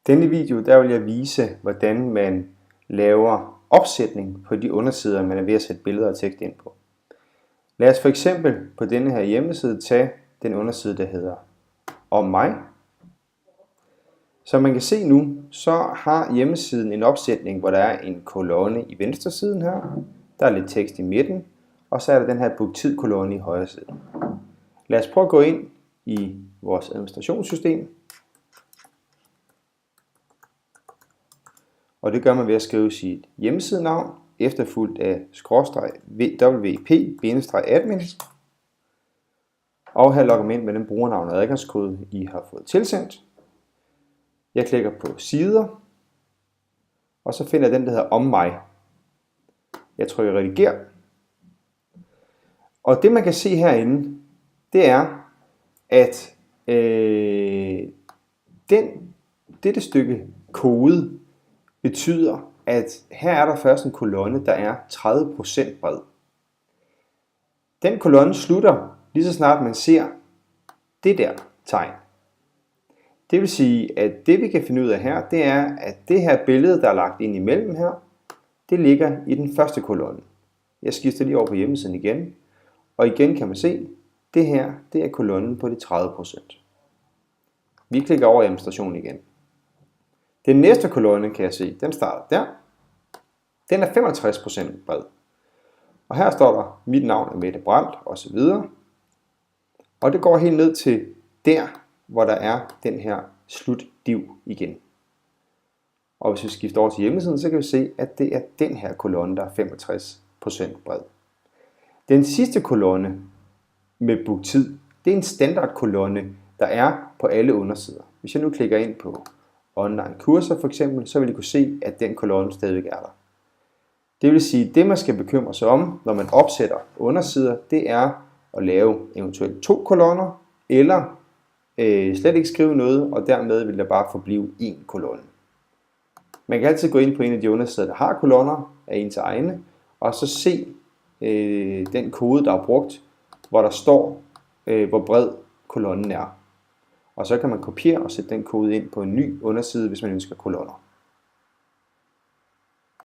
Denne video der vil jeg vise, hvordan man laver opsætning på de undersider, man er ved at sætte billeder og tekst ind på. Lad os for eksempel på denne her hjemmeside tage den underside, der hedder om mig. Som man kan se nu, så har hjemmesiden en opsætning, hvor der er en kolonne i venstre siden her, der er lidt tekst i midten, og så er der den her book tid kolonne i højre side. Lad os prøve at gå ind i vores administrationssystem. Og det gør man ved at skrive sit hjemmesidenavn, efterfulgt af /wp-admin. Og her logger man ind med den brugernavn og adgangskode, I har fået tilsendt. Jeg klikker på sider, og så finder jeg den, der hedder om mig. Jeg trykker redigér. Og det man kan se herinde, det er, at dette stykke kode betyder, at her er der først en kolonne, der er 30% bred. Den kolonne slutter lige så snart man ser det der tegn. Det vil sige, at det vi kan finde ud af her, det er, at det her billede, der er lagt ind imellem her, det ligger i den første kolonne. Jeg skifter lige over på hjemmesiden igen, og igen kan man se, det her, det er kolonnen på de 30%. Vi klikker over i administration igen. Den næste kolonne kan jeg se, den starter der. Den er 65% bred. Og her står der, mit navn er Mette Brandt, osv. Og det går helt ned til der, hvor der er den her slutdiv igen. Og hvis vi skifter over til hjemmesiden, så kan vi se, at det er den her kolonne, der er 65% bred. Den sidste kolonne med book tid, det er en standardkolonne, der er på alle undersider. Hvis jeg nu klikker ind på online kurser for eksempel, så vil I kunne se, at den kolonne stadigvæk er der. Det vil sige, at det man skal bekymre sig om, når man opsætter undersider, det er at lave eventuelt 2 kolonner, eller slet ikke skrive noget, og dermed vil der bare forblive 1 kolonne. Man kan altid gå ind på en af de undersider, der har kolonner af ens egne, og så se den kode, der er brugt, hvor der står, hvor bred kolonnen er. Og så kan man kopiere og sætte den kode ind på en ny underside, hvis man ønsker kolonner.